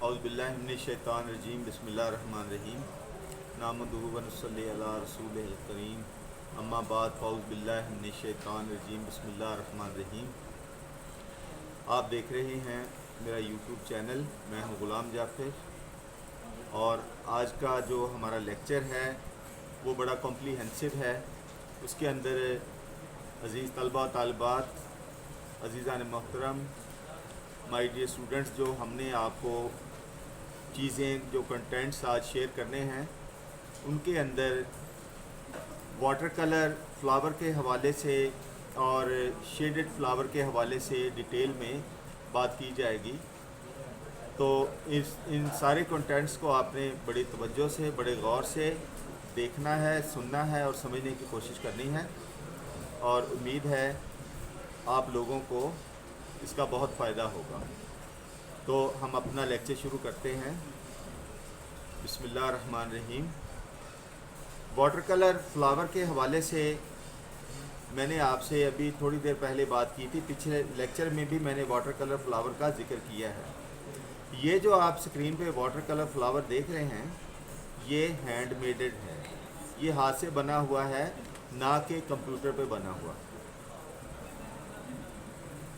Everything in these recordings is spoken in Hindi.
औज़ुबिल्लाहिमिनश्शैतानिर्रजीम बिस्मिल्लाहिर्रहमानिर्रहीम नहमदुहु व नसल्ली अला रसूलिल करीम अम्मा बाद फ़औज़ुबिल्लाहिमिनश्शैतानिर्रजीम बिस्मिल्लाहिर्रहमानिर्रहीम। आप देख रहे हैं मेरा यूट्यूब चैनल। मैं हूं ग़ुलाम जाफ़िर और आज का जो हमारा लेक्चर है वो बड़ा कॉम्प्रीहेंसिव है। उसके अंदर अज़ीज़ तलबा तालिबात, अज़ीज़ान मोहतरम, माय डियर स्टूडेंट्स, जो हमने आपको चीज़ें जो कंटेंट्स आज शेयर करने हैं उनके अंदर वाटर कलर फ्लावर के हवाले से और शेडेड फ्लावर के हवाले से डिटेल में बात की जाएगी। तो इन सारे कंटेंट्स को आपने बड़ी तवज्जो से, बड़े गौर से देखना है, सुनना है और समझने की कोशिश करनी है और उम्मीद है आप लोगों को इसका बहुत फ़ायदा होगा। तो हम अपना लेक्चर शुरू करते हैं। बिस्मिल्लाहिर्रहमानिर्रहीम। वाटर कलर फ्लावर के हवाले से मैंने आपसे अभी थोड़ी देर पहले बात की थी। पिछले लेक्चर में भी मैंने वाटर कलर फ्लावर का जिक्र किया है। ये जो आप स्क्रीन पे वाटर कलर फ्लावर देख रहे हैं ये हैंडमेडेड है, ये हाथ से बना हुआ है, ना कि कंप्यूटर पे बना हुआ।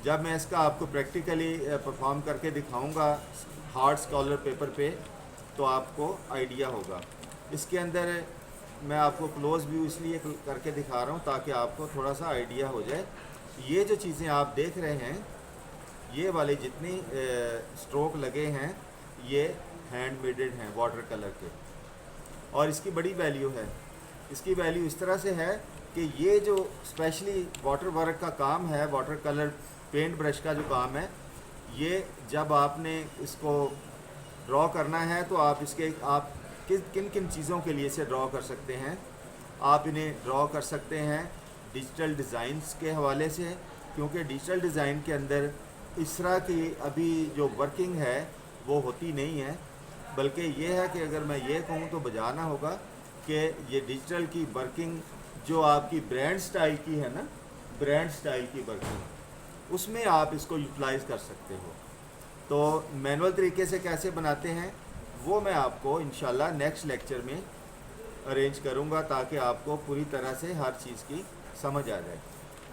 जब मैं इसका आपको प्रैक्टिकली परफॉर्म करके दिखाऊंगा हार्ड स्कॉलर पेपर पे तो आपको आइडिया होगा। इसके अंदर मैं आपको क्लोज व्यू इसलिए करके दिखा रहा हूँ ताकि आपको थोड़ा सा आइडिया हो जाए। ये जो चीज़ें आप देख रहे हैं, ये वाले जितनी स्ट्रोक लगे हैं ये हैंडमेडेड हैं वाटर कलर के, और इसकी बड़ी वैल्यू है। इसकी वैल्यू इस तरह से है कि ये जो स्पेशली वाटर वर्क का काम है, वाटर कलर पेंट ब्रश का जो काम है, ये जब आपने इसको ड्रॉ करना है तो आप किन किन चीज़ों के लिए इसे ड्रॉ कर सकते हैं। आप इन्हें ड्रॉ कर सकते हैं डिजिटल डिज़ाइंस के हवाले से, क्योंकि डिजिटल डिज़ाइन के अंदर इस तरह की अभी जो वर्किंग है वो होती नहीं है, बल्कि ये है कि अगर मैं ये कहूँ तो बजाना होगा कि ये डिजिटल की वर्किंग जो आपकी ब्रांड स्टाइल की है ना, ब्रांड स्टाइल की वर्किंग, उसमें आप इसको यूटिलाइज़ कर सकते हो। तो मैनुअल तरीके से कैसे बनाते हैं वो मैं आपको इंशाल्लाह नेक्स्ट लेक्चर में अरेंज करूंगा ताकि आपको पूरी तरह से हर चीज़ की समझ आ जाए।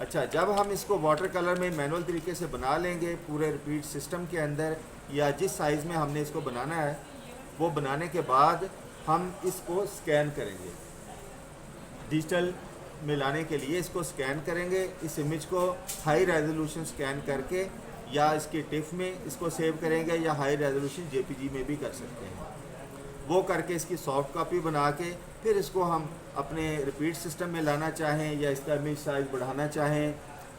अच्छा, जब हम इसको वाटर कलर में मैनुअल तरीके से बना लेंगे पूरे रिपीट सिस्टम के अंदर या जिस साइज़ में हमने इसको बनाना है, वो बनाने के बाद हम इसको स्कैन करेंगे। डिजिटल में लाने के लिए इसको स्कैन करेंगे। इस इमेज को हाई रेजोल्यूशन स्कैन करके या इसके टिफ में इसको सेव करेंगे या हाई रेजोल्यूशन जेपीजी में भी कर सकते हैं। वो करके इसकी सॉफ्ट कॉपी बना के फिर इसको हम अपने रिपीट सिस्टम में लाना चाहें या इसका इमेज साइज़ बढ़ाना चाहें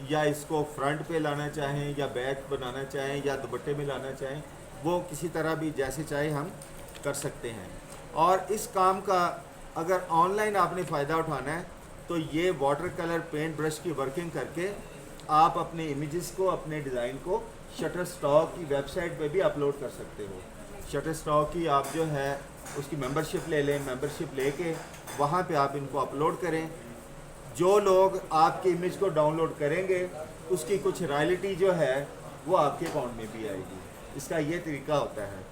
या इसको फ्रंट पे लाना चाहें या बैक बनाना चाहें या दुपट्टे में लाना चाहें, वो किसी तरह भी जैसे चाहे हम कर सकते हैं। और इस काम का अगर ऑनलाइन आपने फ़ायदा उठाना है तो ये वाटर कलर पेंट ब्रश की वर्किंग करके आप अपने इमेजेस को, अपने डिज़ाइन को शटरस्टॉक की वेबसाइट पे भी अपलोड कर सकते हो। शटरस्टॉक की आप जो है उसकी मेंबरशिप ले लें, मेंबरशिप लेके वहाँ पे आप इनको अपलोड करें। जो लोग आपकी इमेज को डाउनलोड करेंगे उसकी कुछ रॉयल्टी जो है वो आपके अकाउंट में भी आएगी। इसका ये तरीका होता है।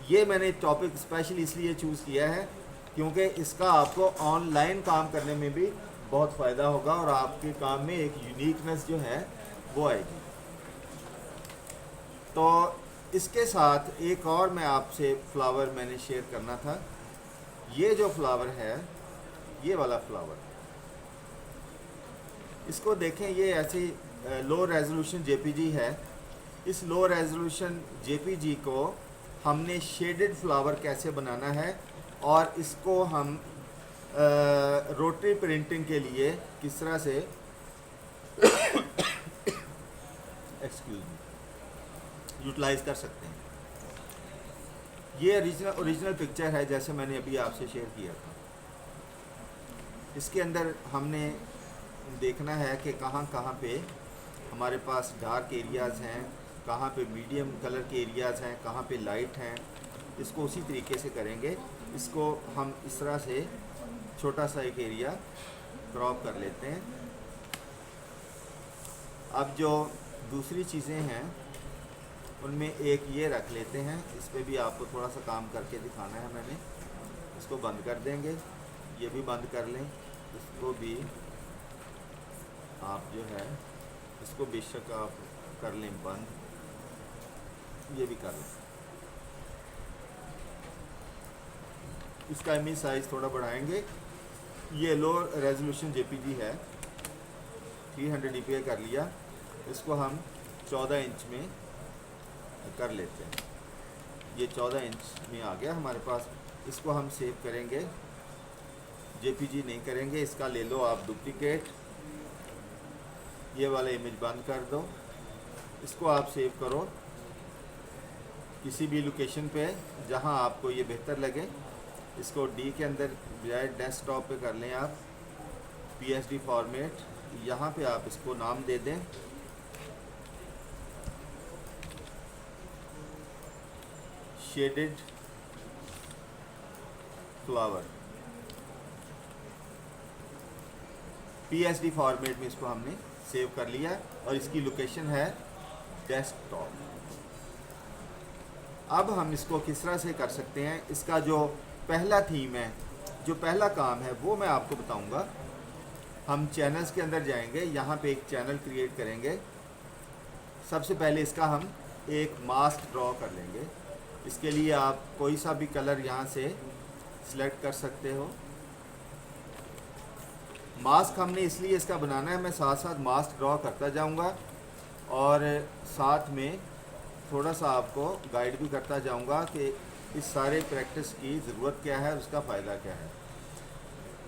ये मैंने टॉपिक स्पेशली इसलिए चूज़ किया है क्योंकि इसका आपको ऑनलाइन काम करने में भी बहुत फ़ायदा होगा और आपके काम में एक यूनिकनेस जो है वो आएगी। तो इसके साथ एक और मैं आपसे फ्लावर मैंने शेयर करना था। ये जो फ्लावर है, ये वाला फ्लावर, इसको देखें, ये ऐसी लो रेजोल्यूशन जेपीजी है। इस लो रेजोल्यूशन जेपीजी को हमने शेडेड फ्लावर कैसे बनाना है और इसको हम रोटरी प्रिंटिंग के लिए किस तरह से एक्सक्यूज मी यूटिलाइज़ कर सकते हैं। ये ओरिजिनल पिक्चर है जैसे मैंने अभी आपसे शेयर किया था। इसके अंदर हमने देखना है कि कहाँ कहाँ पे हमारे पास डार्क एरियाज़ हैं, कहाँ पे मीडियम कलर के एरियाज़ हैं, कहाँ पे लाइट हैं। इसको उसी तरीके से करेंगे। इसको हम इस तरह से छोटा सा एक एरिया क्रॉप कर लेते हैं। अब जो दूसरी चीज़ें हैं उनमें एक ये रख लेते हैं, इस पर भी आपको थोड़ा सा काम करके दिखाना है मैंने। इसको बंद कर देंगे, ये भी बंद कर लें, इसको भी आप जो है इसको बेशक आप कर लें बंद, ये भी कर लें। इसका इमेज साइज़ थोड़ा बढ़ाएंगे। ये लो रेजोल्यूशन जेपीजी है, 300 dpi कर लिया, इसको हम 14 इंच में कर लेते हैं। ये 14 इंच में आ गया हमारे पास। इसको हम सेव करेंगे, जेपीजी नहीं करेंगे, इसका ले लो आप डुप्लिकेट, ये वाला इमेज बंद कर दो, इसको आप सेव करो किसी भी लोकेशन पे जहां आपको ये बेहतर लगे। इसको डी के अंदर बजाय डेस्कटॉप पे कर लें आप, पीएसडी फॉर्मेट, यहाँ पे आप इसको नाम दे दें शेडेड फ्लावर। पीएसडी फॉर्मेट में इसको हमने सेव कर लिया और इसकी लोकेशन है डेस्कटॉप। अब हम इसको किस तरह से कर सकते हैं, इसका जो पहला थीम है, जो पहला काम है वो मैं आपको बताऊंगा। हम चैनल्स के अंदर जाएंगे, यहाँ पे एक चैनल क्रिएट करेंगे। सबसे पहले इसका हम एक मास्क ड्रॉ कर लेंगे। इसके लिए आप कोई सा भी कलर यहाँ से सिलेक्ट कर सकते हो। मास्क हमने इसलिए इसका बनाना है, मैं साथ साथ मास्क ड्रॉ करता जाऊँगा और साथ में थोड़ा सा आपको गाइड भी करता जाऊँगा कि इस सारे प्रैक्टिस की ज़रूरत क्या है, उसका फ़ायदा क्या है।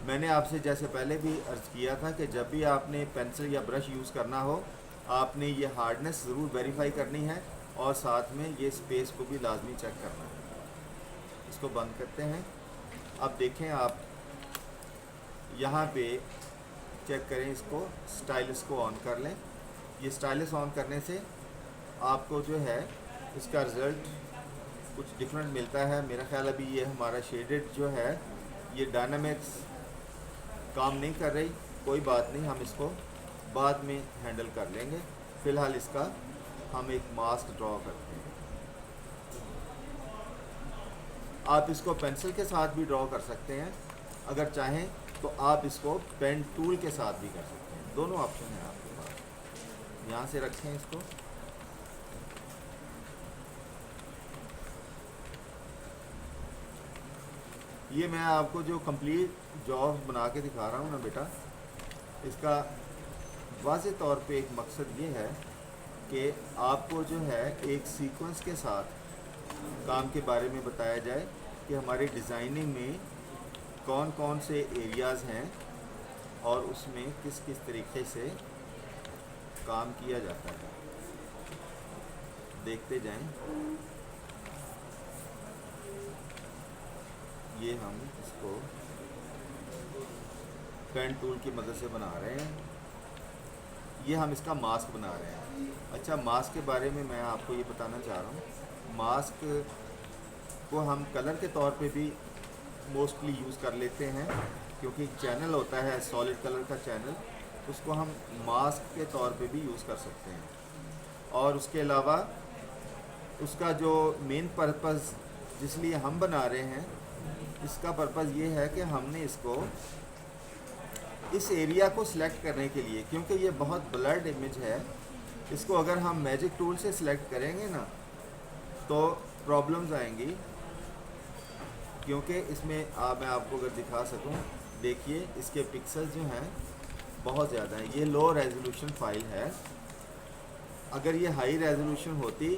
मैंने आपसे जैसे पहले भी अर्ज़ किया था कि जब भी आपने पेंसिल या ब्रश यूज़ करना हो, आपने ये हार्डनेस ज़रूर वेरीफाई करनी है और साथ में ये स्पेस को भी लाजमी चेक करना है। इसको बंद करते हैं। अब देखें आप यहाँ पे चेक करें, इसको स्टाइलस को ऑन कर लें। ये स्टाइलस ऑन करने से आपको जो है इसका रिज़ल्ट कुछ डिफरेंट मिलता है। मेरा ख्याल अभी ये हमारा शेडेड जो है ये डायनामिक्स काम नहीं कर रही, कोई बात नहीं, हम इसको बाद में हैंडल कर लेंगे। फ़िलहाल इसका हम एक मास्क ड्रॉ करते हैं। आप इसको पेंसिल के साथ भी ड्रॉ कर सकते हैं, अगर चाहें तो आप इसको पेन टूल के साथ भी कर सकते हैं। दोनों ऑप्शन हैं आपके पास। यहाँ से रखें इसको, ये मैं आपको जो कंप्लीट जॉब बना के दिखा रहा हूँ ना बेटा, इसका वाज़ेह तौर पे एक मकसद ये है कि आपको जो है एक सीक्वेंस के साथ काम के बारे में बताया जाए कि हमारी डिज़ाइनिंग में कौन कौन से एरियाज़ हैं और उसमें किस किस तरीके से काम किया जाता है। देखते जाएं। ये हम इसको पेन टूल की मदद से बना रहे हैं। ये हम इसका मास्क बना रहे हैं। अच्छा, मास्क के बारे में मैं आपको ये बताना चाह रहा हूँ, मास्क को हम कलर के तौर पे भी मोस्टली यूज़ कर लेते हैं, क्योंकि चैनल होता है सॉलिड कलर का चैनल, उसको हम मास्क के तौर पे भी यूज़ कर सकते हैं। और उसके अलावा उसका जो मेन पर्पज़ जिस लिए हम बना रहे हैं, इसका पर्पज़ ये है कि हमने इसको इस एरिया को सिलेक्ट करने के लिए, क्योंकि ये बहुत ब्लर्ड इमेज है, इसको अगर हम मैजिक टूल से सिलेक्ट करेंगे ना तो प्रॉब्लम्स आएंगी, क्योंकि इसमें मैं आपको अगर दिखा सकूं, देखिए इसके पिक्सल जो हैं बहुत ज़्यादा हैं। ये लो रेजोल्यूशन फाइल है, अगर ये हाई रेजोल्यूशन होती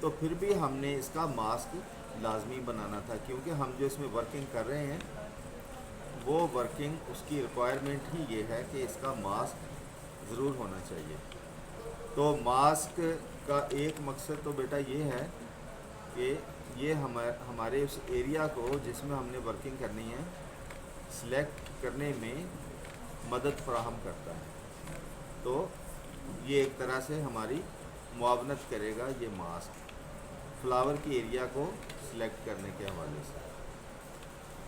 तो फिर भी हमने इसका मास्क लाजमी बनाना था, क्योंकि हम जो इसमें वर्किंग कर रहे हैं वो वर्किंग उसकी रिक्वायरमेंट ही ये है कि इसका मास्क ज़रूर होना चाहिए। तो मास्क का एक मकसद तो बेटा ये है कि ये हमारे उस एरिया को जिसमें हमने वर्किंग करनी है सिलेक्ट करने में मदद फराहम करता है। तो ये एक तरह से हमारी मुआवनत करेगा ये मास्क फ्लावर की एरिया को सिलेक्ट करने के हवाले से।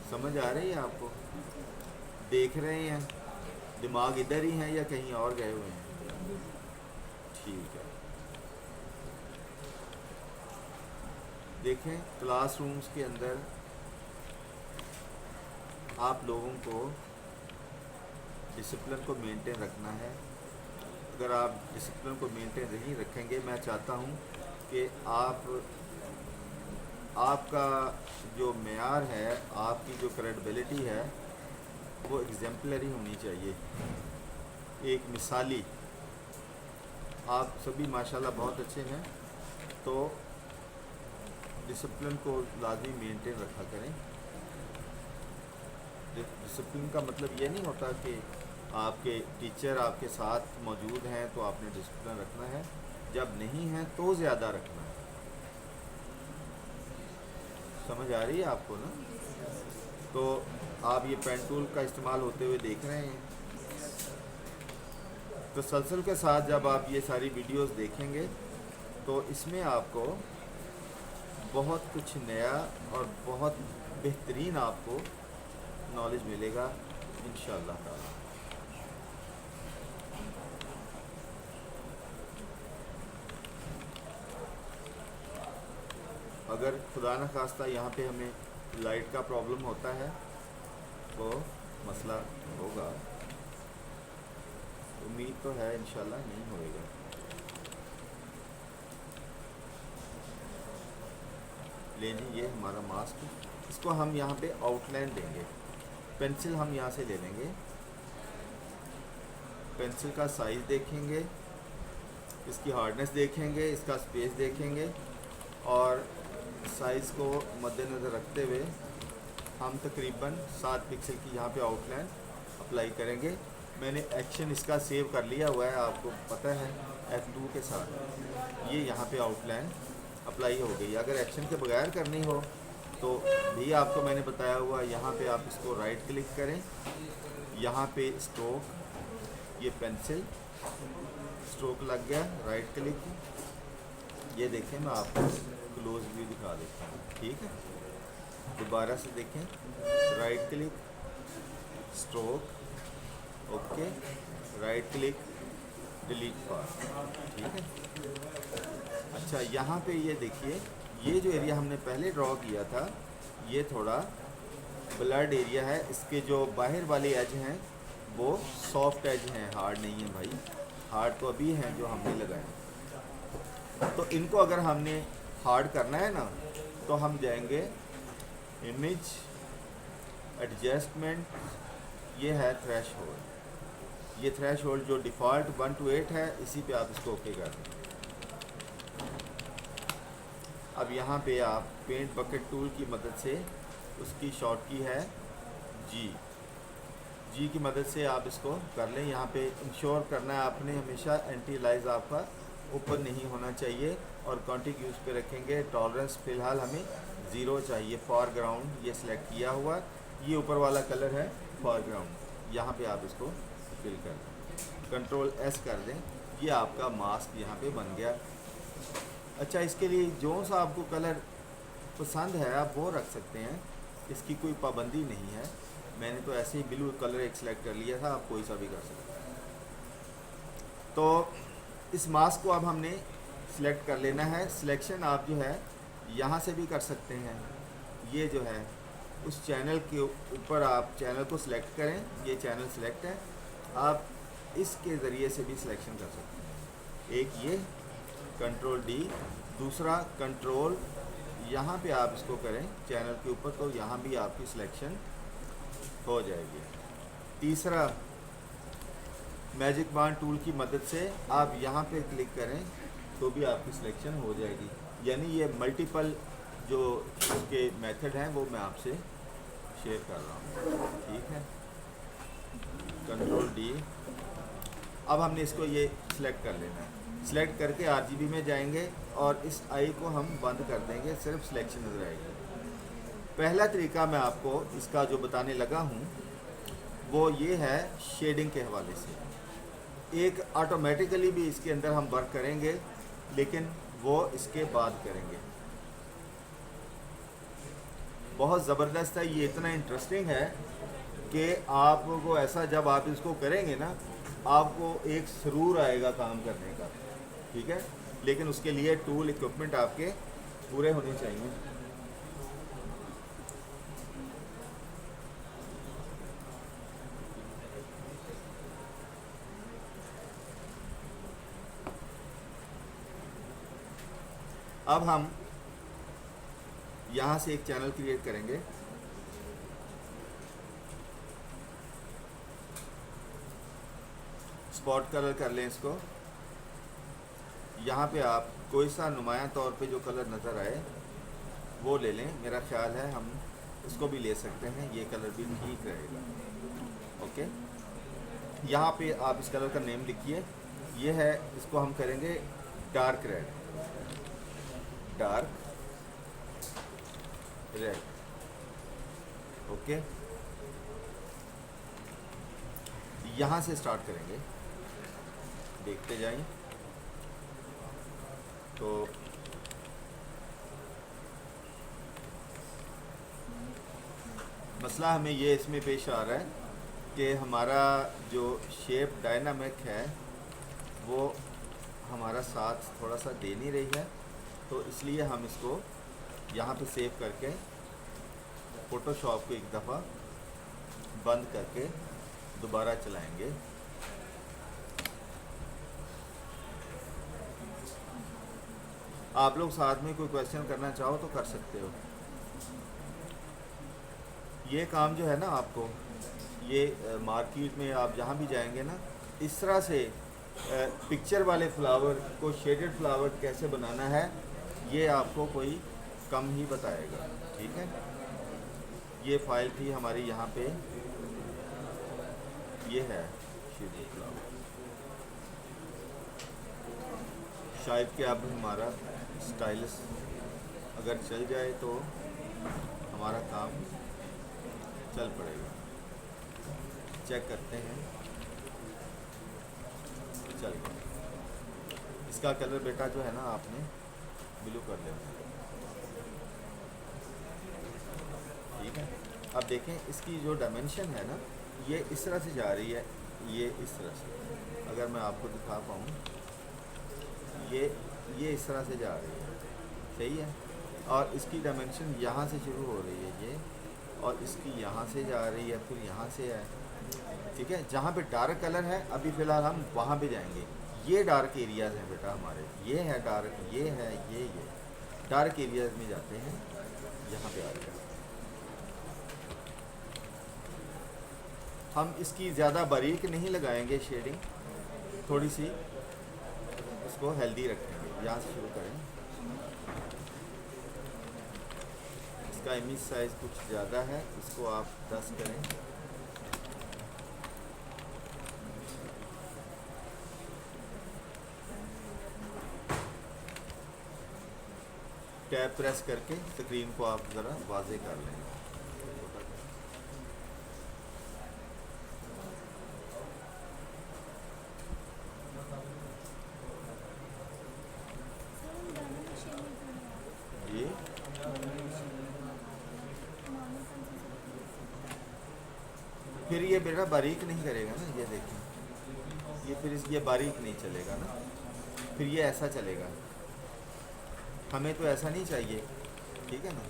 समझ आ रही है आपको? देख रहे हैं दिमाग इधर ही है या कहीं और गए हुए हैं? ठीक है। देखें क्लासरूम्स के अंदर आप लोगों को डिसिप्लिन को मेंटेन रखना है। अगर आप डिसिप्लिन को मेंटेन नहीं रखेंगे, मैं चाहता हूँ कि आपका जो मेयार है, आपकी जो क्रेडिबिलिटी है, वो एग्जाम्पलरी होनी चाहिए, एक मिसाली। आप सभी माशाल्लाह बहुत अच्छे हैं, तो डिसिप्लिन को लाजमी मेंटेन रखा करें। डिसिप्लिन का मतलब ये नहीं होता कि आपके टीचर आपके साथ मौजूद हैं तो आपने डिसिप्लिन रखना है, जब नहीं है तो ज़्यादा रखना है। समझ आ रही है आपको ना? तो आप ये पेन टूल का इस्तेमाल होते हुए देख रहे हैं। तो तसल्सल के साथ जब आप ये सारी वीडियोस देखेंगे तो इसमें आपको बहुत कुछ नया और बहुत बेहतरीन आपको नॉलेज मिलेगा इंशाअल्लाह ताला। अगर खुदा न खास्ता यहाँ पे हमें लाइट का प्रॉब्लम होता है तो मसला होगा, उम्मीद तो है इंशाल्लाह नहीं होएगा। लेकिन ये हमारा मास्क, इसको हम यहाँ पे आउटलाइन देंगे। पेंसिल हम यहाँ से ले लेंगे, पेंसिल का साइज़ देखेंगे, इसकी हार्डनेस देखेंगे, इसका स्पेस देखेंगे, और साइज़ को मद्देनज़र रखते हुए हम तकरीबन 7 पिक्सल की यहाँ पे आउटलाइन अप्लाई करेंगे। मैंने एक्शन इसका सेव कर लिया हुआ है, आपको पता है, F2 के साथ ये यहाँ पे आउटलाइन अप्लाई हो गई। अगर एक्शन के बगैर करनी हो तो भी आपको मैंने बताया हुआ, यहाँ पे आप इसको राइट क्लिक करें, यहाँ पे स्ट्रोक, ये पेंसिल स्ट्रोक लग गया, राइट क्लिक, ये देखें, मैं आपको क्लोज व्यू दिखा देता हूँ, ठीक है। दोबारा से देखें, right click, stroke, okay, right click, delete पार, ठीक है। अच्छा, यहाँ पे ये देखिए, ये जो एरिया हमने पहले ड्रॉ किया था, ये थोड़ा ब्लर्ड एरिया है। इसके जो बाहर वाले एज हैं वो सॉफ्ट एज हैं, हार्ड नहीं है भाई। हार्ड तो अभी हैं जो हमने लगाए। तो इनको अगर हमने हार्ड करना है ना, तो हम जाएंगे इमेज, एडजस्टमेंट, ये है थ्रेशहोल्ड। ये थ्रेशहोल्ड जो डिफ़ॉल्ट 1 to 8 है, इसी पे आप इसको ओके कर दें। अब यहाँ पे आप पेंट बकेट टूल की मदद से, उसकी शॉर्ट की है जी की मदद से आप इसको कर लें। यहाँ पे इंश्योर करना है आपने हमेशा एंटी लाइज आपका ऊपर नहीं होना चाहिए, और कॉन्टिग्यूज पे रखेंगे। टॉलरेंस फ़िलहाल हमें 0 चाहिए। फॉरग्राउंड ये सिलेक्ट किया हुआ, ये ऊपर वाला कलर है फॉरग्राउंड, यहाँ पे आप इसको फिल कर दें, कंट्रोल S कर दें, ये आपका मास्क यहाँ पे बन गया। अच्छा, इसके लिए जो सा आपको कलर पसंद है आप वो रख सकते हैं, इसकी कोई पाबंदी नहीं है। मैंने तो ऐसे ही ब्लू कलर एक सिलेक्ट कर लिया था, आप कोई सा भी कर सकते हैं। तो इस मास्क को अब हमने सिलेक्ट कर लेना है। सिलेक्शन आप जो है यहाँ से भी कर सकते हैं। ये जो है उस चैनल के ऊपर आप चैनल को सिलेक्ट करें, ये चैनल सिलेक्ट है, आप इसके ज़रिए से भी सिलेक्शन कर सकते हैं। एक ये कंट्रोल D, दूसरा कंट्रोल, यहाँ पे आप इसको करें चैनल के ऊपर, तो यहाँ भी आपकी सिलेक्शन हो जाएगी। तीसरा, मैजिक बांड टूल की मदद से आप यहाँ पे क्लिक करें तो भी आपकी सिलेक्शन हो जाएगी। यानी ये मल्टीपल जो इसके मेथड हैं वो मैं आपसे शेयर कर रहा हूँ, ठीक है। कंट्रोल D, अब हमने इसको ये सिलेक्ट कर लेना है। सिलेक्ट करके RGB में जाएंगे और इस आई को हम बंद कर देंगे, सिर्फ सिलेक्शन नज़र आएगी। पहला तरीका मैं आपको इसका जो बताने लगा हूँ वो ये है शेडिंग के हवाले से। एक ऑटोमेटिकली भी इसके अंदर हम वर्क करेंगे, लेकिन वो इसके बाद करेंगे। बहुत ज़बरदस्त है, ये इतना इंटरेस्टिंग है कि आपको ऐसा, जब आप इसको करेंगे ना, आपको एक सुरूर आएगा काम करने का, ठीक है। लेकिन उसके लिए टूल इक्विपमेंट आपके पूरे होने चाहिए। अब हम यहाँ से एक चैनल क्रिएट करेंगे। स्पॉट कलर कर लें इसको। यहाँ पे आप कोई सा नुमायां तौर पे जो कलर नज़र आए वो ले लें। मेरा ख्याल है हम इसको भी ले सकते हैं, ये कलर भी ठीक रहेगा। ओके, यहाँ पे आप इस कलर का नेम लिखिए। ये है, इसको हम करेंगे dark red, dark red. Okay, यहाँ से स्टार्ट करेंगे, देखते जाएं। तो मसला हमें ये इसमें पेश आ रहा है कि हमारा जो शेप डायनामिक है वो हमारा साथ थोड़ा सा दे नहीं रही है। तो इसलिए हम इसको यहाँ पे सेव करके फ़ोटोशॉप को एक दफ़ा बंद करके दोबारा चलाएंगे। आप लोग साथ में कोई क्वेश्चन करना चाहो तो कर सकते हो। ये काम जो है ना, आपको ये मार्केट में आप जहाँ भी जाएंगे ना, इस तरह से पिक्चर वाले फ्लावर को शेडेड फ्लावर कैसे बनाना है ये आपको कोई कम ही बताएगा। ठीक है, ये फाइल थी हमारी, यहाँ पे ये है शेडेड फ्लावर। शायद कि अब हमारा स्टाइलिश अगर चल जाए तो हमारा काम चल पड़ेगा। चेक करते हैं, चल गया। इसका कलर बेटा जो है ना, आपने ब्लू कर देना। ठीक है, अब देखें इसकी जो डायमेंशन है ना, ये इस तरह से जा रही है, ये इस तरह से। अगर मैं आपको दिखा पाऊँ, ये इस तरह से जा रही है, सही है। और इसकी डायमेंशन यहाँ से शुरू हो रही है ये, और इसकी यहाँ से जा रही है, फिर यहाँ से है। ठीक है, जहाँ पे डार्क कलर है अभी फ़िलहाल हम वहाँ पे जाएंगे। ये डार्क एरियाज़ हैं बेटा हमारे, ये है डार्क, ये है, ये डार्क एरियाज़ में जाते हैं। यहाँ पे आ गया। हम इसकी ज़्यादा बारीक नहीं लगाएंगे शेडिंग, थोड़ी सी इसको हेल्दी रखेंगे। यहाँ से शुरू करें। इसका इमेज साइज़ कुछ ज़्यादा है, इसको आप 10 करें। टैब प्रेस करके स्क्रीन को आप ज़रा वाज़े कर लें। ये फिर ये बेटा बारीक नहीं करेगा ना, ये देखें, ये फिर ये बारीक नहीं चलेगा ना, फिर ये ऐसा चलेगा। हमें तो ऐसा नहीं चाहिए, ठीक है ना।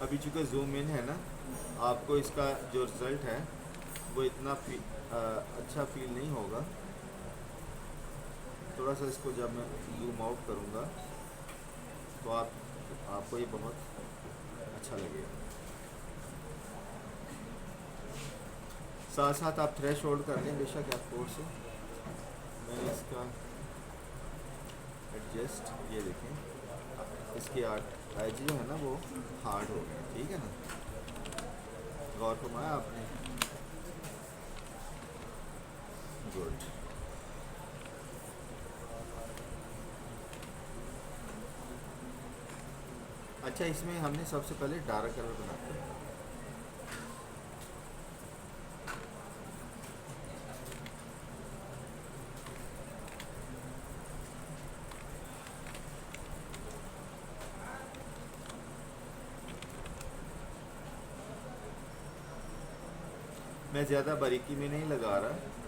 अभी चूँकि जूम इन है ना, आपको इसका जो रिज़ल्ट है वो इतना अच्छा फील नहीं होगा। थोड़ा सा इसको जब मैं जूम आउट करूँगा तो आपको ये बहुत अच्छा लगेगा। साथ साथ आप थ्रेश होल्ड कर लें बेशक F4 से। मैंने इसका एडजस्ट, ये देखें, इसके एज जो है ना वो हार्ड हो गया। ठीक है ना, गौर फरमाया आपने? गुड। अच्छा, इसमें हमने सबसे पहले डार्क कलर बनाते हैं। मैं ज़्यादा बारीकी में नहीं लगा रहा।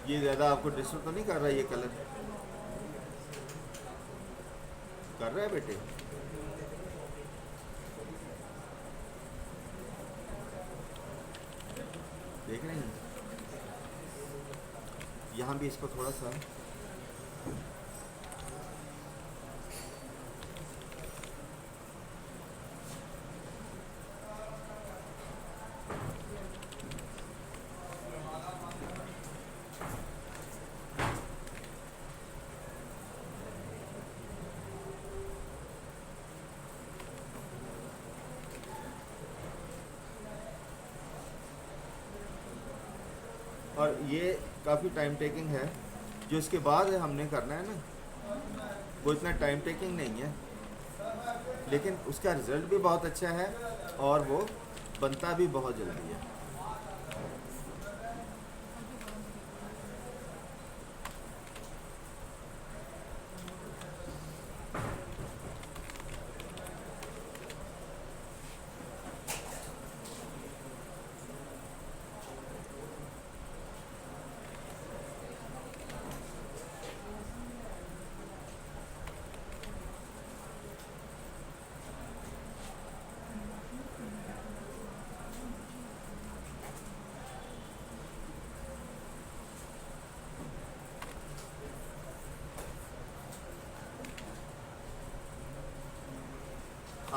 ये ज़्यादा आपको डिस्टर्ब तो नहीं कर रहा ये कलर? कर रहा है बेटे? देख रहे हैं? यहाँ भी इसको थोड़ा सा और ये काफ़ी टाइम टेकिंग है। जो इसके बाद हमने करना है ना, वो इतना टाइम टेकिंग नहीं है, लेकिन उसका रिज़ल्ट भी बहुत अच्छा है और वो बनता भी बहुत जल्दी है।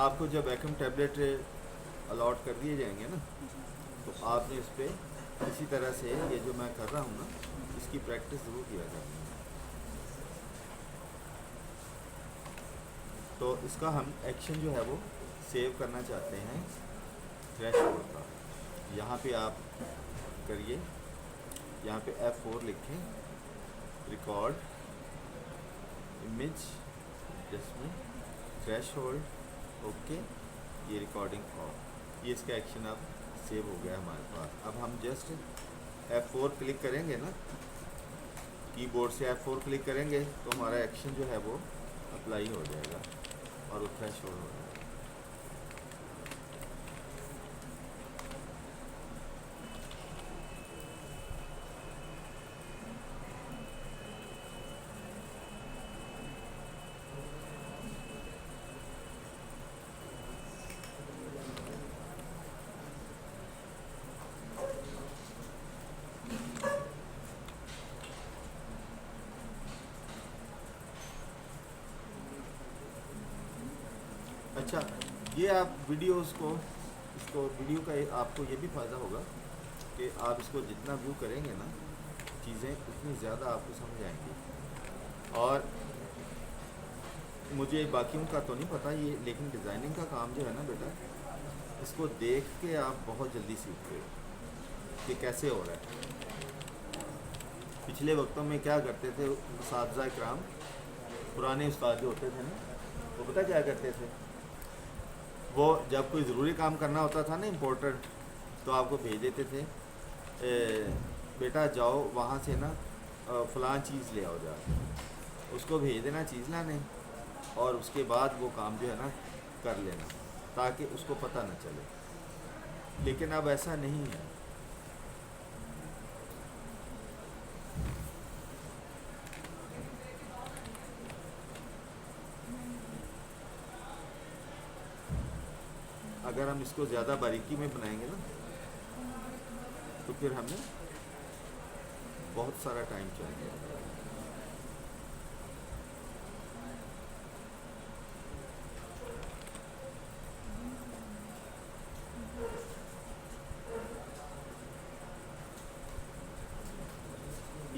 आपको जब वैक्यूम टैबलेट अलॉट कर दिए जाएंगे ना, तो आपने इस पर इसी तरह से ये जो मैं कर रहा हूँ ना, इसकी प्रैक्टिस ज़रूर किया करनी है। तो इसका हम एक्शन जो है वो सेव करना चाहते हैं थ्रेशोल्ड का। यहाँ पे आप करिए, यहाँ पे F4 लिखें, record image adjustment threshold, okay. ये रिकॉर्डिंग ऑफ, ये इसका एक्शन अब सेव हो गया हमारे पास। अब हम जस्ट F4 क्लिक करेंगे ना, कीबोर्ड से F4 क्लिक करेंगे तो हमारा एक्शन जो है वो अप्लाई हो जाएगा और वो थ्रेशोल्ड हो जाएगा। अच्छा, ये आप वीडियोस को, इसको वीडियो का आपको ये भी फ़ायदा होगा कि आप इसको जितना व्यू करेंगे ना, चीज़ें उतनी ज़्यादा आपको समझ आएंगी। और मुझे बाकियों का तो नहीं पता ये, लेकिन डिज़ाइनिंग का काम जो है ना बेटा, इसको देख के आप बहुत जल्दी सीखते हो कि कैसे हो रहा है। पिछले वक्तों में क्या करते थे उस्ताद इकराम, पुराने उस्ताद जो होते थे ना, वो पता क्या करते थे, वो जब कोई ज़रूरी काम करना होता था ना इम्पोर्टर, तो आपको भेज देते थे, बेटा जाओ वहाँ से ना फ़लाँ चीज़ ले आओ, जा उसको भेज देना चीज़ लाने, और उसके बाद वो काम जो है ना कर लेना, ताकि उसको पता न चले। लेकिन अब ऐसा नहीं है। अगर हम इसको ज़्यादा बारीकी में बनाएंगे ना, तो फिर हमें बहुत सारा टाइम चाहिए।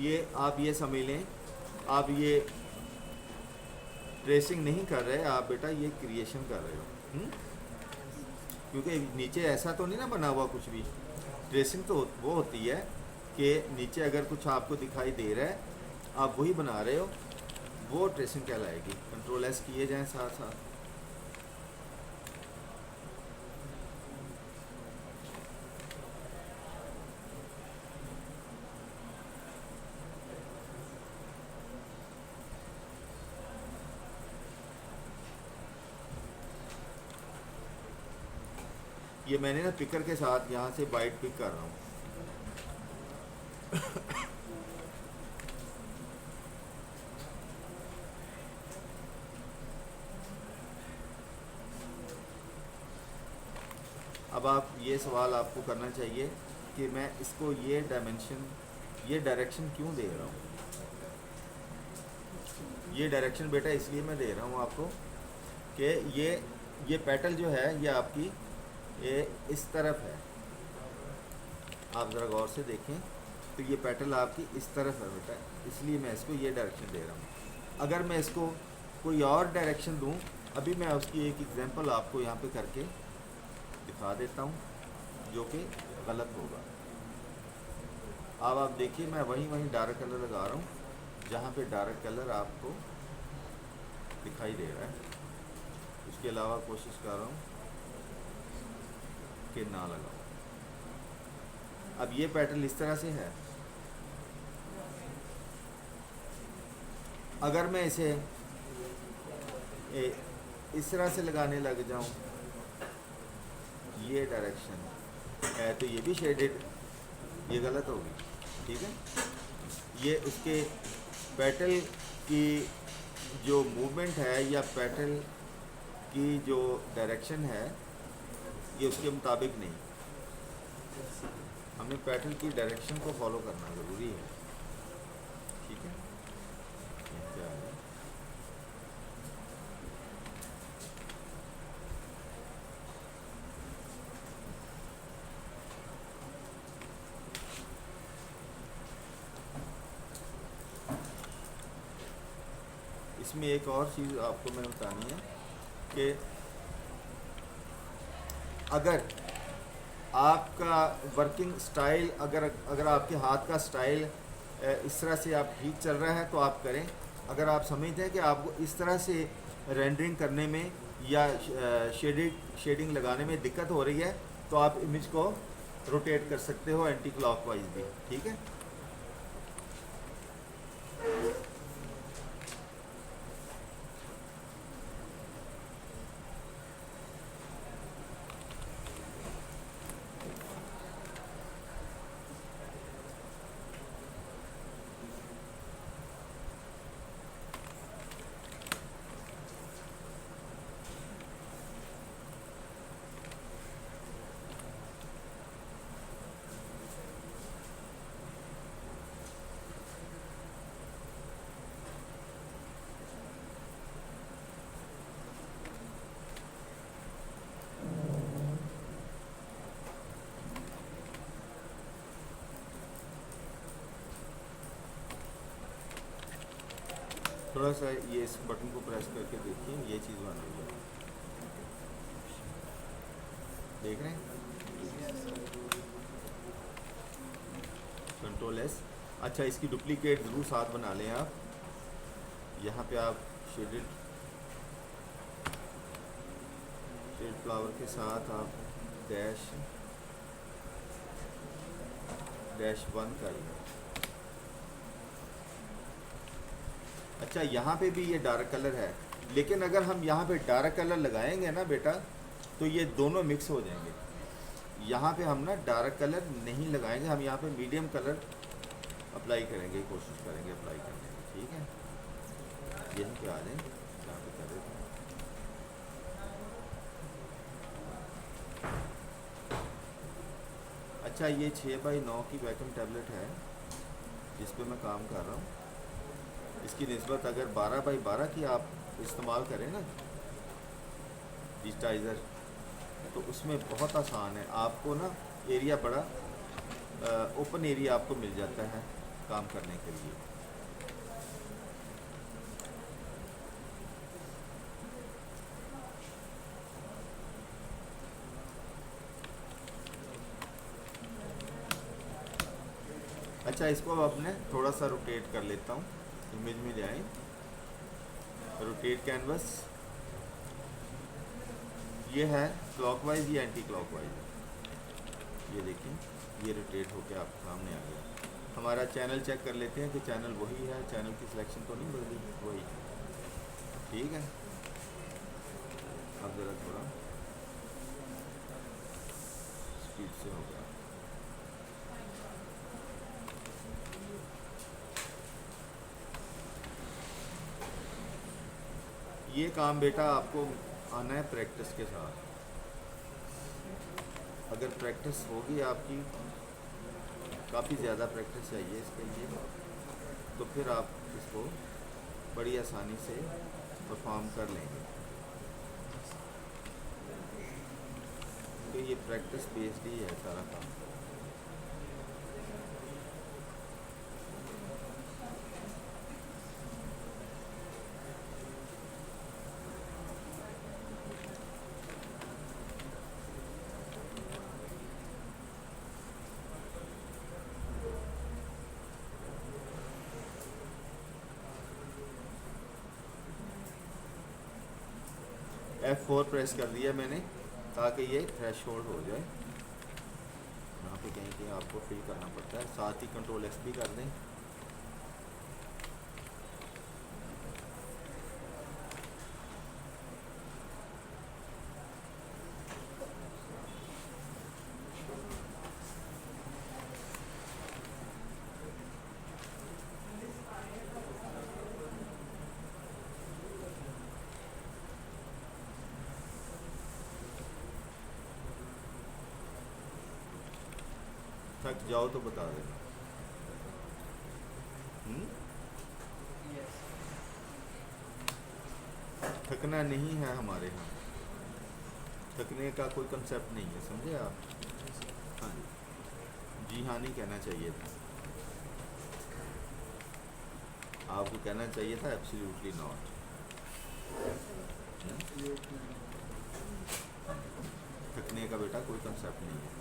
ये आप ये समझ लें, आप ये ट्रेसिंग नहीं कर रहे, आप बेटा ये क्रिएशन कर रहे हो। क्योंकि नीचे ऐसा तो नहीं ना बना हुआ कुछ भी। ट्रेसिंग तो वो होती है कि नीचे अगर कुछ आपको दिखाई दे रहा है, आप वही बना रहे हो, वो ट्रेसिंग कहलाएगी। कंट्रोल एस किए जाएं साथ साथ। ये मैंने ना पिकर के साथ यहाँ से बाइट पिक कर रहा हूँ। अब आप ये सवाल आपको करना चाहिए कि मैं इसको ये डायमेंशन, ये डायरेक्शन क्यों दे रहा हूँ। ये डायरेक्शन बेटा इसलिए मैं दे रहा हूँ आपको कि ये पेटल जो है ये आपकी ये इस तरफ है। आप ज़रा गौर से देखें तो ये पेटल आपकी इस तरफ है बेटा, इसलिए मैं इसको ये डायरेक्शन दे रहा हूँ। अगर मैं इसको कोई और डायरेक्शन दूँ, अभी मैं उसकी एक एग्जांपल आपको यहाँ पे करके दिखा देता हूँ जो कि गलत होगा। अब आप देखिए मैं वहीं डार्क कलर लगा रहा हूँ जहाँ पे डार्क कलर आपको दिखाई दे रहा है। उसके अलावा कोशिश कर रहा हूँ कि ना लगाऊँ। अब ये पैटर्न इस तरह से है। अगर मैं इसे इस तरह से लगाने लग जाऊँ, ये डायरेक्शन है तो ये भी शेडेड, ये गलत होगी। ठीक है, ये उसके पेटल की जो मूवमेंट है या पेटल की जो डायरेक्शन है ये उसके मुताबिक नहीं। हमें पेटल की डायरेक्शन को फॉलो करना ज़रूरी है। ठीक है, क्या है? इसमें एक और चीज़ आपको मैं बतानी है कि अगर आपका वर्किंग स्टाइल, अगर आपके हाथ का स्टाइल इस तरह से आप ठीक चल रहा है तो आप करें। अगर आप समझते हैं कि आपको इस तरह से रेंडरिंग करने में या शेडिंग लगाने में दिक्कत हो रही है तो आप इमेज को रोटेट कर सकते हो एंटी क्लॉकवाइज भी। ठीक है, थोड़ा सा ये इस बटन को प्रेस करके देखिए, ये चीज़ बन रही है, देख रहे हैं? Control S. अच्छा, इसकी डुप्लीकेट ज़रूर साथ बना लें आप। यहाँ पे आप शेड फ्लावर के साथ आप डैश 1 कर लें। अच्छा, यहाँ पे भी ये डार्क कलर है, लेकिन अगर हम यहाँ पे डार्क कलर लगाएंगे ना बेटा तो ये दोनों मिक्स हो जाएंगे। यहाँ पे हम ना डार्क कलर नहीं लगाएंगे, हम यहाँ पे मीडियम कलर अप्लाई करेंगे, कोशिश करेंगे अप्लाई करने की। ठीक है, यहीं पे आ जाएं, यहाँ पे कर देते हैं। अच्छा, ये 6x9 की वैक्यूम टैबलेट है जिस पे मैं काम कर रहा हूँ। इसकी निस्बत अगर 12x12 की आप इस्तेमाल करें ना डिजिटाइज़र, तो उसमें बहुत आसान है। आपको ना एरिया बड़ा ओपन एरिया आपको मिल जाता है काम करने के लिए। अच्छा, इसको अपने थोड़ा सा रोटेट कर लेता हूँ, इमेज में जाए, रोटेट कैनवस। ये है क्लॉकवाइज या एंटी क्लॉकवाइज, ये देखें ये रोटेट होकर आपके सामने आ गया। हमारा चैनल चेक कर लेते हैं कि चैनल वही है, चैनल की सिलेक्शन तो नहीं बदली, वही है, ठीक है। अब ज़रा थोड़ा स्पीड से होगा। ये काम बेटा आपको आना है प्रैक्टिस के साथ। अगर प्रैक्टिस होगी आपकी, काफ़ी ज़्यादा प्रैक्टिस चाहिए इसके लिए, तो फिर आप इसको बड़ी आसानी से परफॉर्म कर लेंगे। तो ये प्रैक्टिस बेस्ड ही है सारा काम। F4 प्रेस कर दिया मैंने ताकि ये थ्रेशोल्ड हो जाए। यहाँ पे कहीं कहीं आपको फिल करना पड़ता है, साथ ही कंट्रोल X भी कर दें। थक जाओ तो बता देना। थकना नहीं है हमारे यहाँ, थकने का कोई कंसेप्ट नहीं है, समझे आप? हाँ जी हाँ नहीं कहना चाहिए था, आपको कहना चाहिए था एब्सोल्युटली नॉट। थकने का बेटा कोई कंसेप्ट नहीं है,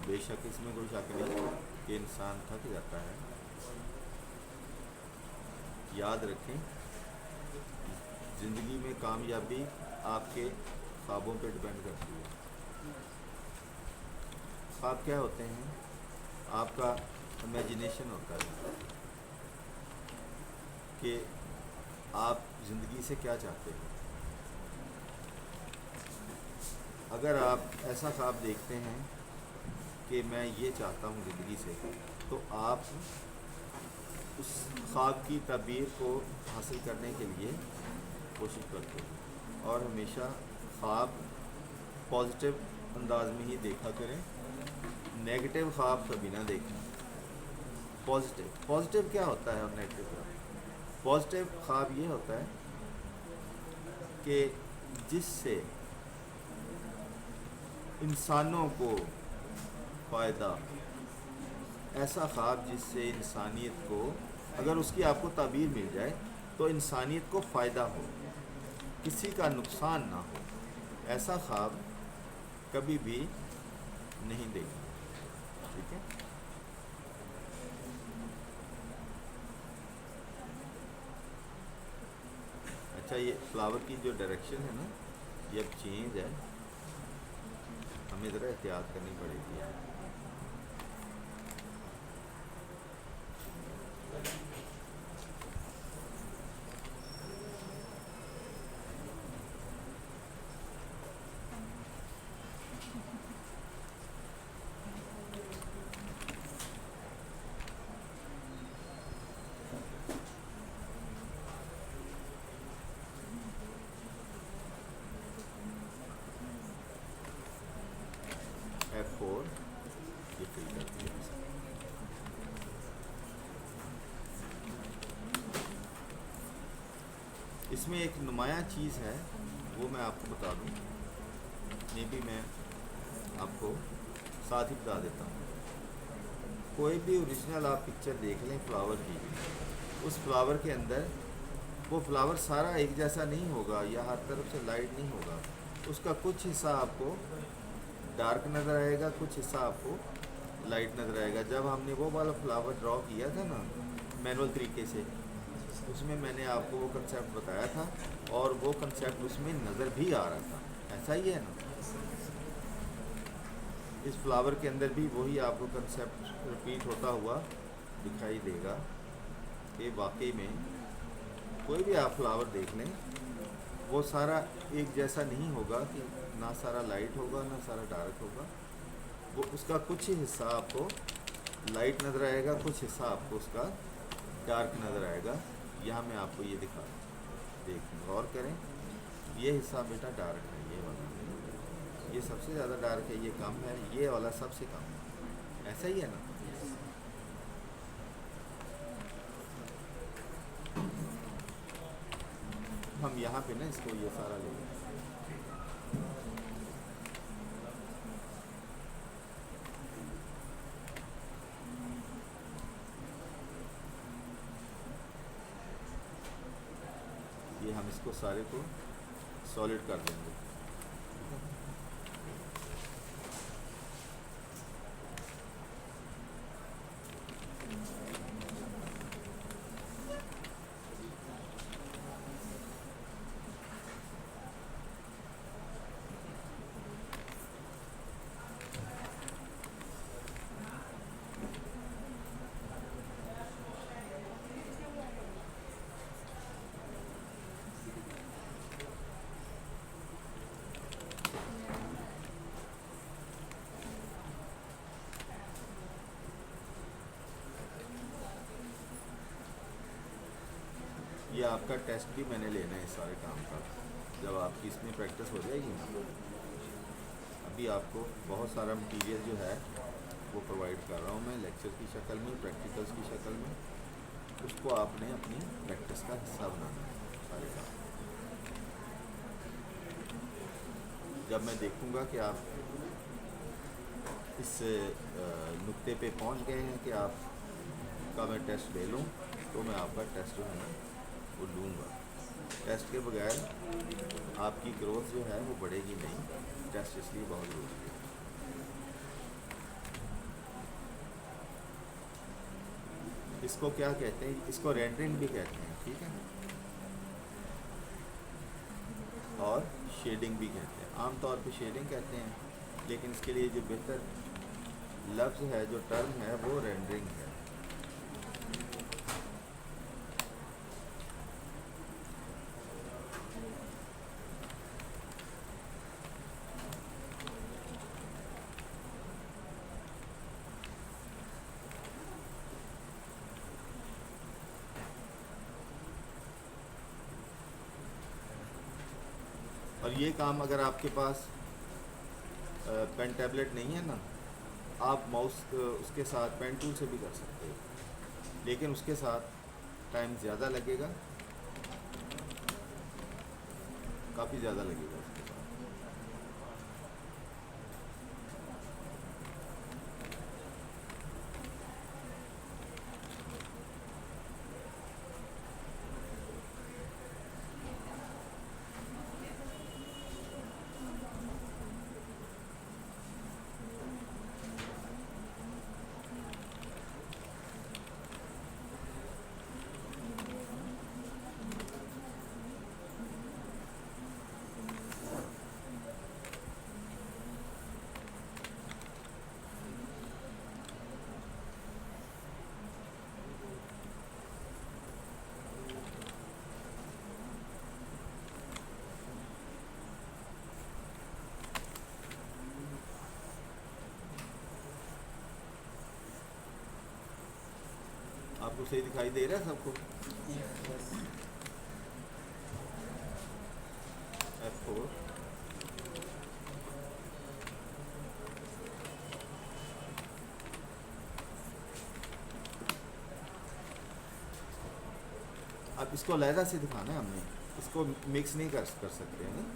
बेशक इसमें कोई शक नहीं कि इंसान थक जाता है। याद रखें, ज़िंदगी में कामयाबी आपके ख्वाबों पे डिपेंड करती है। ख्वाब क्या होते हैं? आपका इमेजिनेशन होता है कि आप ज़िंदगी से क्या चाहते हैं। अगर आप ऐसा ख्वाब देखते हैं कि मैं ये चाहता हूँ ज़िंदगी से, तो आप उस ख्वाब की ताबीर को हासिल करने के लिए कोशिश करते हैं। और हमेशा ख्वाब पॉजिटिव अंदाज में ही देखा करें, नेगेटिव ख्वाब कभी ना देखें। पॉजिटिव क्या होता है और नेगेटिव क्या? पॉजिटिव ख्वाब ये होता है कि जिससे इंसानों को फ़ायदा, ऐसा ख्वाब जिससे इंसानियत को, अगर उसकी आपको ताबीर मिल जाए तो इंसानियत को फ़ायदा हो, किसी का नुकसान ना हो, ऐसा ख्वाब कभी भी नहीं देखना, ठीक है? अच्छा, ये फ्लावर की जो डायरेक्शन है ना, ये अब चेंज है, हमें ज़रा एहतियात करनी पड़ेगी। F4 ये फिल कर दिया। इसमें एक नुमाया चीज़ है, वो मैं आपको बता दूं, ये भी मैं आपको साथ ही बता देता हूँ। कोई भी ओरिजिनल आप पिक्चर देख लें फ्लावर की, उस फ्लावर के अंदर वो फ्लावर सारा एक जैसा नहीं होगा या हर तरफ से लाइट नहीं होगा, उसका कुछ हिस्सा आपको डार्क नज़र आएगा, कुछ हिस्सा आपको लाइट नज़र आएगा। जब हमने वो वाला फ्लावर ड्रॉ किया था ना मैनुअल तरीके से, उसमें मैंने आपको वो कंसेप्ट बताया था और वो कंसेप्ट उसमें नज़र भी आ रहा था। ऐसा ही है ना, इस फ्लावर के अंदर भी वही आपको कंसेप्ट रिपीट होता हुआ दिखाई देगा कि वाकई में कोई भी आप फ्लावर देख लें वो सारा एक जैसा नहीं होगा, कि ना सारा लाइट होगा ना सारा डार्क होगा। वो उसका कुछ ही हिस्सा आपको लाइट नज़र आएगा, कुछ हिस्सा आपको उसका डार्क नज़र आएगा। यहाँ मैं आपको ये दिखा रहा हूँ, देखें गौर करें, ये हिस्सा बेटा डार्क है, ये वाला ये सबसे ज़्यादा डार्क है, ये कम है, ये वाला सबसे कम है। ऐसा ही है ना। हम यहाँ पे ना इसको ये सारा ले लें। ये हम इसको सारे को सॉलिड कर देंगे। ये आपका टेस्ट भी मैंने लेना है इस सारे काम का, जब आपकी इसमें प्रैक्टिस हो जाएगी ना। अभी आपको बहुत सारा मटेरियल जो है वो प्रोवाइड कर रहा हूँ मैं लेक्चर की शक्ल में, प्रैक्टिकल्स की शक्ल में। उसको आपने अपनी प्रैक्टिस का हिस्सा बनाना है सारे काम। जब मैं देखूँगा कि आप इस नुक्ते पे पहुँच गए हैं कि आपका मैं टेस्ट ले लूँ, तो मैं आपका टेस्ट जो है ना वो लूँगा। टेस्ट के बगैर आपकी ग्रोथ जो है वो बढ़ेगी नहीं। टेस्ट इसलिए बहुत ज़रूरी है। इसको क्या कहते हैं, इसको रेंडरिंग भी कहते हैं, ठीक है, और शेडिंग भी कहते हैं। आम तौर पे शेडिंग कहते हैं, लेकिन इसके लिए जो बेहतर लफ्ज़ है, जो टर्म है, वो रेंडरिंग है। और ये काम अगर आपके पास पेन टैबलेट नहीं है ना, आप माउस उसके साथ पेन टूल से भी कर सकते हो, लेकिन उसके साथ टाइम ज़्यादा लगेगा, काफ़ी ज़्यादा लगेगा उसके साथ। आपको सही दिखाई दे रहा है सबको? F4 अब इसको लहदा से दिखाना है हमने, इसको मिक्स नहीं कर सकते हैं।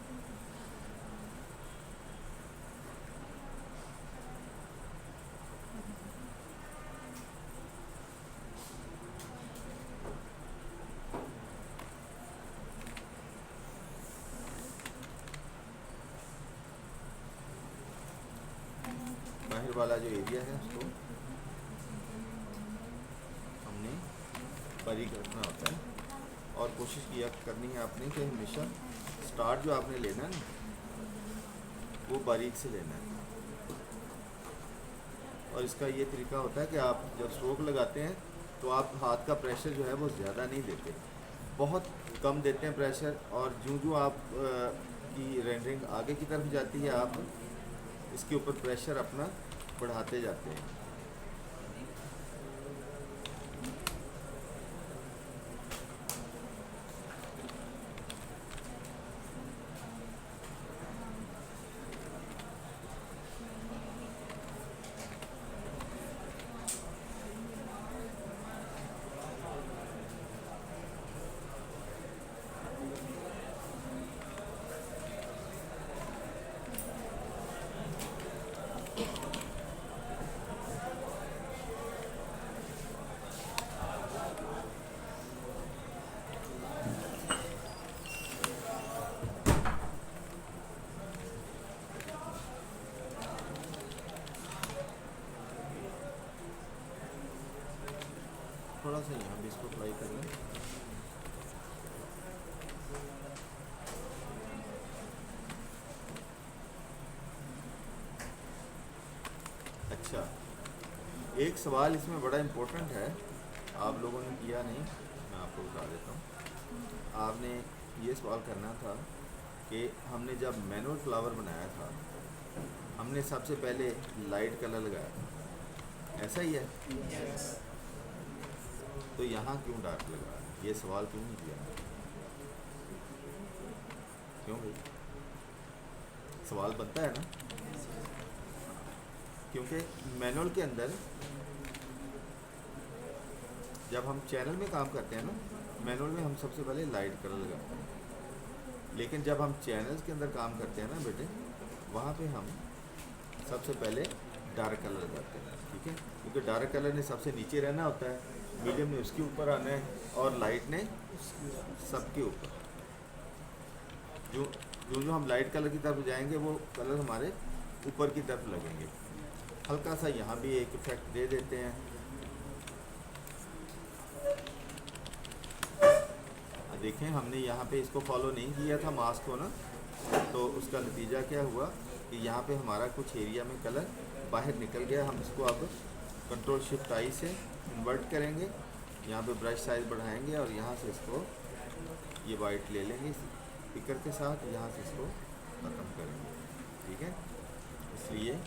बाहर वाला जो एरिया है उसको हमने बारीक रखना होता है। और कोशिश किया करनी है आपने कि हमेशा स्टार्ट जो आपने लेना है ना वो बारीक से लेना है। और इसका ये तरीका होता है कि आप जब स्ट्रोक लगाते हैं तो आप हाथ का प्रेशर जो है वो ज़्यादा नहीं देते, बहुत कम देते हैं प्रेशर। और जो आप की रेंडरिंग आगे की तरफ जाती है आप इसके ऊपर प्रेशर अपना बढ़ाते जाते हैं। थोड़ा सा यहाँ भी इसको अप्लाई कर लें। अच्छा, एक सवाल इसमें बड़ा इम्पोर्टेंट है, आप लोगों ने किया नहीं, मैं आपको बता देता हूँ। आपने ये सवाल करना था कि हमने जब मैनुअल फ्लावर बनाया था हमने सबसे पहले लाइट कलर लगाया था, ऐसा ही है? yes. तो यहाँ क्यों डार्क लगाया, ये सवाल क्यों नहीं किया? क्यों भाई, सवाल बनता है ना? क्योंकि मैनुअल के अंदर जब हम चैनल में काम करते हैं ना, मैनुअल में हम सबसे पहले लाइट कलर लगाते हैं, लेकिन जब हम चैनल्स के अंदर काम करते हैं ना बेटे, वहाँ पे हम सबसे पहले डार्क कलर लगाते हैं, ठीक है? क्योंकि डार्क कलर ने सबसे नीचे रहना होता है, मीडियम ने उसके ऊपर आना है और लाइट ने सबके ऊपर। जो हम लाइट कलर की तरफ जाएंगे वो कलर हमारे ऊपर की तरफ लगेंगे। हल्का सा यहाँ भी एक इफेक्ट दे देते हैं। देखें, हमने यहाँ पे इसको फॉलो नहीं किया था मास्क को ना, तो उसका नतीजा क्या हुआ कि यहाँ पे हमारा कुछ एरिया में कलर बाहर निकल गया। हम इसको अब कंट्रोल शिफ्ट आई से इन्वर्ट करेंगे, यहाँ पे ब्रश साइज बढ़ाएंगे और यहाँ से इसको ये वाइट ले लेंगे स्पीकर के साथ, यहाँ से इसको ख़त्म करेंगे, ठीक है? इसलिए